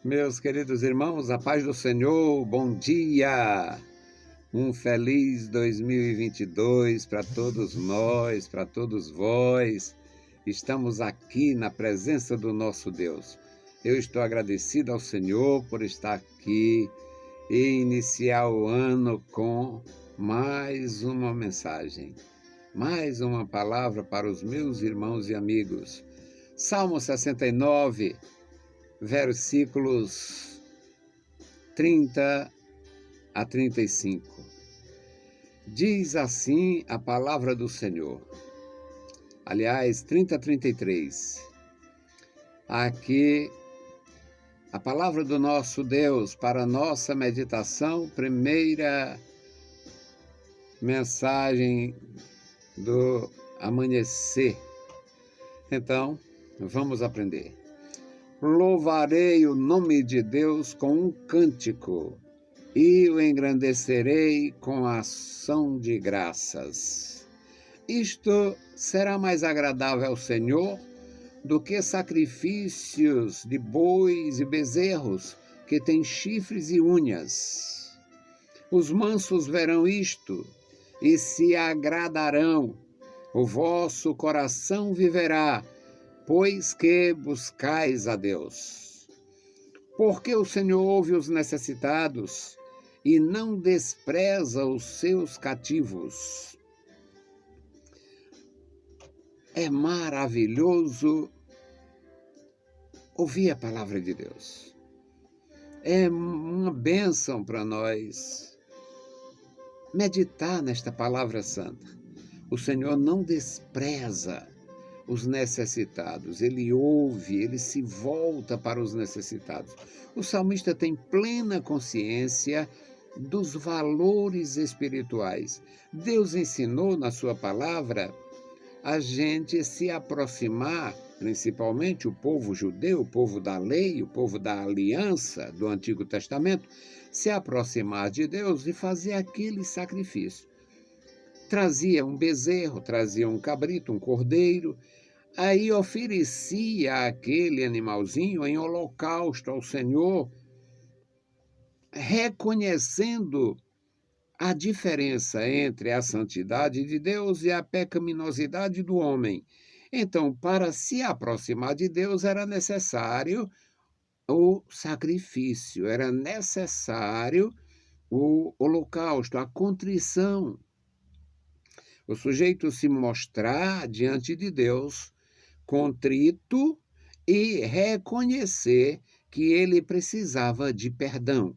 Meus queridos irmãos, a paz do Senhor, bom dia! Um feliz 2022 para todos nós, para todos vós. Estamos aqui na presença do nosso Deus. Eu estou agradecido ao Senhor por estar aqui e iniciar o ano com mais uma mensagem, mais uma palavra para os meus irmãos e amigos. Salmo 69, versículos 30 a 35. Diz assim a palavra do Senhor. Aliás, 30 a 33. Aqui, a palavra do nosso Deus para a nossa meditação, primeira mensagem do amanhecer. Então, vamos aprender. Louvarei o nome de Deus com um cântico e o engrandecerei com ação de graças. Isto será mais agradável ao Senhor do que sacrifícios de bois e bezerros que têm chifres e unhas. Os mansos verão isto e se agradarão. O vosso coração viverá, pois que buscais a Deus. Porque o Senhor ouve os necessitados e não despreza os seus cativos. É maravilhoso ouvir a palavra de Deus. É uma bênção para nós meditar nesta palavra santa. O Senhor não despreza os necessitados, ele ouve, ele se volta para os necessitados. O salmista tem plena consciência dos valores espirituais. Deus ensinou na sua palavra a gente se aproximar, principalmente o povo judeu, o povo da lei, o povo da aliança do Antigo Testamento, se aproximar de Deus e fazer aquele sacrifício. Trazia um bezerro, trazia um cabrito, um cordeiro, aí oferecia aquele animalzinho em holocausto ao Senhor, reconhecendo a diferença entre a santidade de Deus e a pecaminosidade do homem. Então, para se aproximar de Deus, era necessário o sacrifício, era necessário o holocausto, a contrição. O sujeito se mostrar diante de Deus contrito e reconhecer que ele precisava de perdão.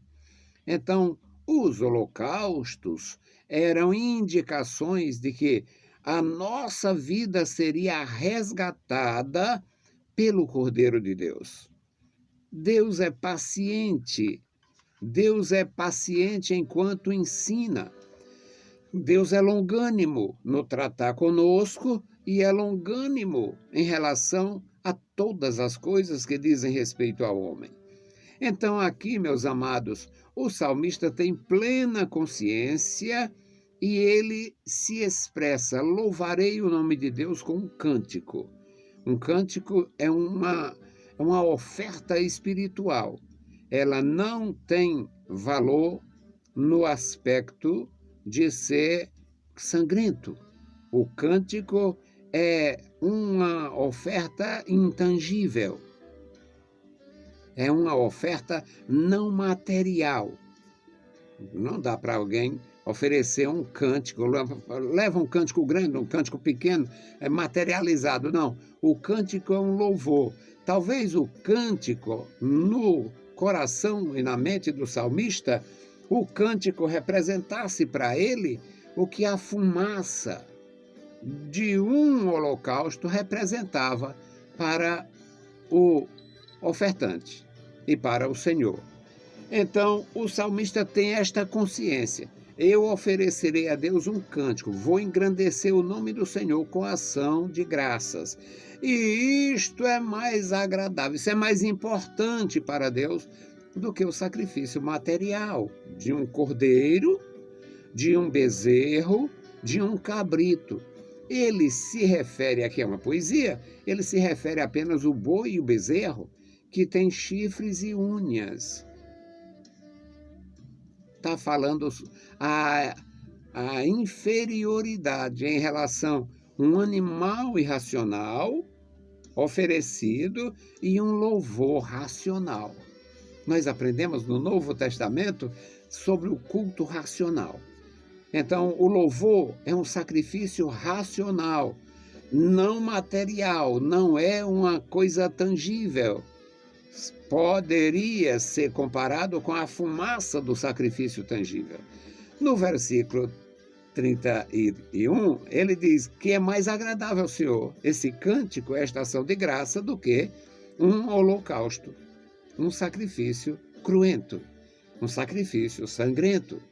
Então, os holocaustos eram indicações de que a nossa vida seria resgatada pelo Cordeiro de Deus. Deus é paciente. Deus é paciente enquanto ensina. Deus é longânimo no tratar conosco e é longânimo em relação a todas as coisas que dizem respeito ao homem. Então, aqui, meus amados, o salmista tem plena consciência e ele se expressa: louvarei o nome de Deus com um cântico. Um cântico é uma oferta espiritual. Ela não tem valor no aspecto de ser sangrento. O cântico é uma oferta intangível. É uma oferta não material. Não dá para alguém oferecer um cântico, leva um cântico grande, um cântico pequeno, é materializado. Não, o cântico é um louvor. Talvez o cântico, no coração e na mente do salmista, o cântico representasse para ele o que a fumaça de um holocausto representava para o ofertante e para o Senhor. Então, o salmista tem esta consciência: eu oferecerei a Deus um cântico, vou engrandecer o nome do Senhor com ação de graças. E isto é mais agradável, isso é mais importante para Deus do que o sacrifício material de um cordeiro, de um bezerro, de um cabrito. Ele se refere, aqui é uma poesia, ele se refere apenas ao boi e o bezerro, que tem chifres e unhas. Está falando a inferioridade em relação a um animal irracional oferecido e um louvor racional. Nós aprendemos no Novo Testamento sobre o culto racional. Então, o louvor é um sacrifício racional, não material, não é uma coisa tangível. Poderia ser comparado com a fumaça do sacrifício tangível. No versículo 31, ele diz que é mais agradável ao Senhor esse cântico, esta ação de graça, do que um holocausto, um sacrifício cruento, um sacrifício sangrento.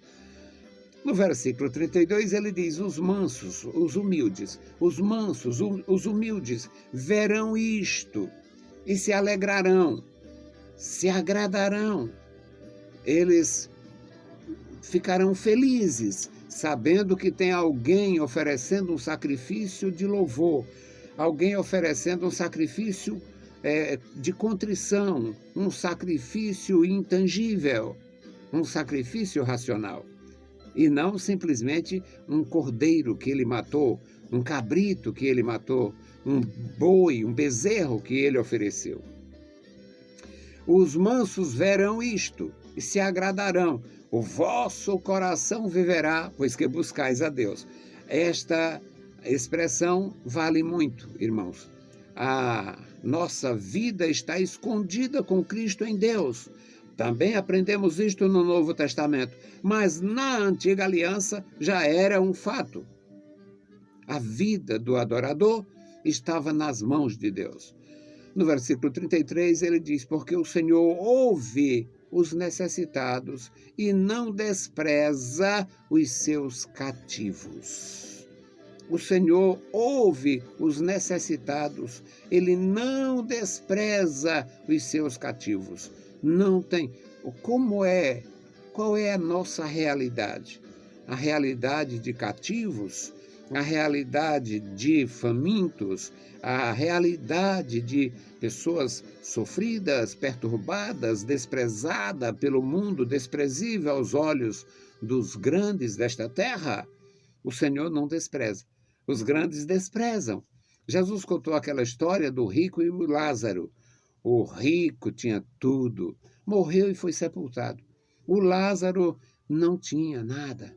No versículo 32, ele diz: os mansos, os humildes, os mansos, os humildes verão isto e se alegrarão, se agradarão. Eles ficarão felizes, sabendo que tem alguém oferecendo um sacrifício de louvor, alguém oferecendo um sacrifício de contrição, um sacrifício intangível, um sacrifício racional. E não simplesmente um cordeiro que ele matou, um cabrito que ele matou, um boi, um bezerro que ele ofereceu. Os mansos verão isto e se agradarão. O vosso coração viverá, pois que buscais a Deus. Esta expressão vale muito, irmãos. A nossa vida está escondida com Cristo em Deus. Também aprendemos isto no Novo Testamento, mas na Antiga Aliança já era um fato. A vida do adorador estava nas mãos de Deus. No versículo 33 ele diz: porque o Senhor ouve os necessitados e não despreza os seus cativos. O Senhor ouve os necessitados, ele não despreza os seus cativos. Não tem. Qual é a nossa realidade? A realidade de cativos, a realidade de famintos, a realidade de pessoas sofridas, perturbadas, desprezadas pelo mundo, desprezível aos olhos dos grandes desta terra. O Senhor não despreza. Os grandes desprezam. Jesus contou aquela história do rico e o Lázaro. O rico tinha tudo, morreu e foi sepultado. O Lázaro não tinha nada.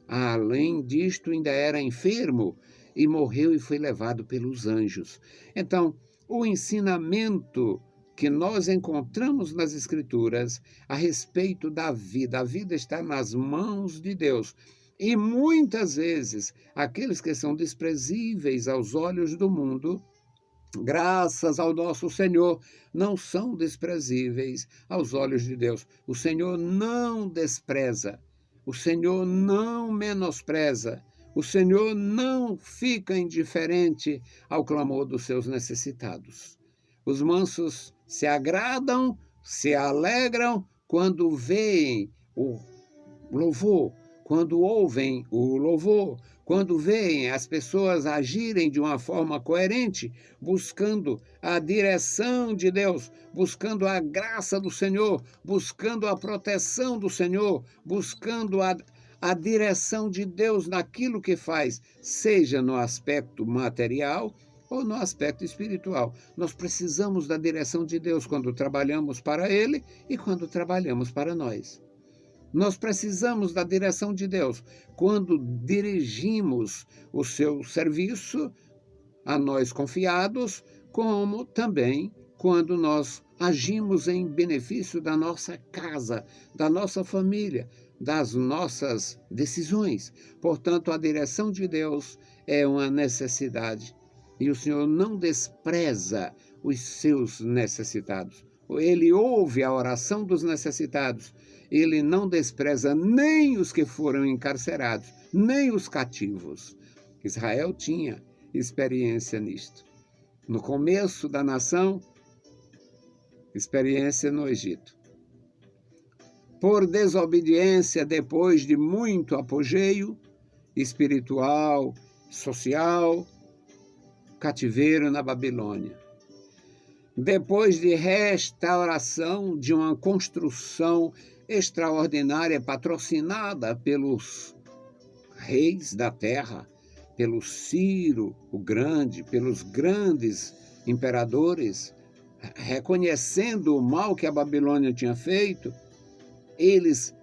Além disto, ainda era enfermo e morreu e foi levado pelos anjos. Então, o ensinamento que nós encontramos nas Escrituras a respeito da vida, a vida está nas mãos de Deus. E muitas vezes, aqueles que são desprezíveis aos olhos do mundo, graças ao nosso Senhor, não são desprezíveis aos olhos de Deus. O Senhor não despreza, o Senhor não menospreza, o Senhor não fica indiferente ao clamor dos seus necessitados. Os mansos se agradam, se alegram quando veem o louvor, quando ouvem o louvor, quando veem as pessoas agirem de uma forma coerente, buscando a direção de Deus, buscando a graça do Senhor, buscando a proteção do Senhor, buscando a direção de Deus naquilo que faz, seja no aspecto material ou no aspecto espiritual. Nós precisamos da direção de Deus quando trabalhamos para Ele e quando trabalhamos para nós. Nós precisamos da direção de Deus quando dirigimos o seu serviço a nós confiados, como também quando nós agimos em benefício da nossa casa, da nossa família, das nossas decisões. Portanto, a direção de Deus é uma necessidade e o Senhor não despreza os seus necessitados. Ele ouve a oração dos necessitados. Ele não despreza nem os que foram encarcerados, nem os cativos. Israel tinha experiência nisto. No começo da nação, experiência no Egito. Por desobediência, depois de muito apogeio espiritual, social, cativeiro na Babilônia. depois de restauração de uma construção extraordinária patrocinada pelos reis da terra, pelo Ciro o Grande, pelos grandes imperadores, reconhecendo o mal que a Babilônia tinha feito, eles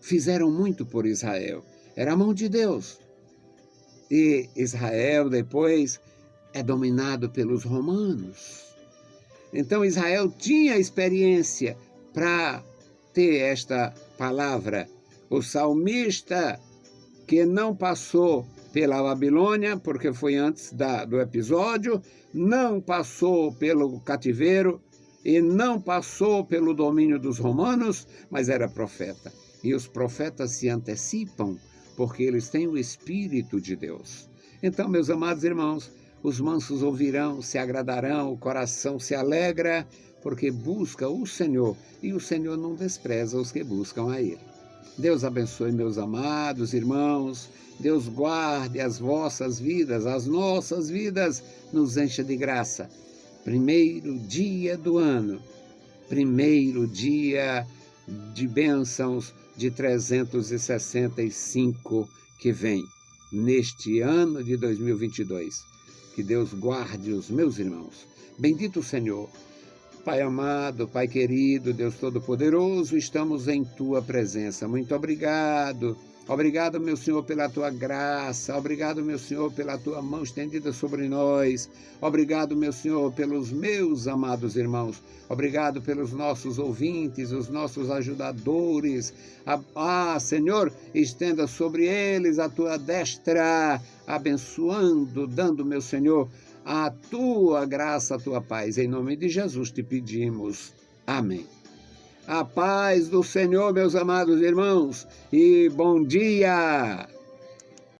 fizeram muito por Israel. Era a mão de Deus. E Israel depois é dominado pelos romanos. Então Israel tinha experiência para ter esta palavra. O salmista, que não passou pela Babilônia, porque foi antes do episódio, não passou pelo cativeiro e não passou pelo domínio dos romanos, mas era profeta. E os profetas se antecipam, porque eles têm o Espírito de Deus. Então, meus amados irmãos, os mansos ouvirão, se agradarão, o coração se alegra, porque busca o Senhor, e o Senhor não despreza os que buscam a Ele. Deus abençoe, meus amados irmãos, Deus guarde as vossas vidas, as nossas vidas, nos encha de graça. Primeiro dia do ano, primeiro dia de bênçãos de 365 que vem, neste ano de 2022. Que Deus guarde os meus irmãos. Bendito o Senhor. Pai amado, Pai querido, Deus Todo-Poderoso, estamos em Tua presença. Muito obrigado. Obrigado, meu Senhor, pela Tua graça. Obrigado, meu Senhor, pela Tua mão estendida sobre nós. Obrigado, meu Senhor, pelos meus amados irmãos. Obrigado pelos nossos ouvintes, os nossos ajudadores. Senhor, estenda sobre eles a Tua destra, abençoando, dando, meu Senhor, a Tua graça, a Tua paz. Em nome de Jesus te pedimos. Amém. A paz do Senhor, meus amados irmãos, e bom dia!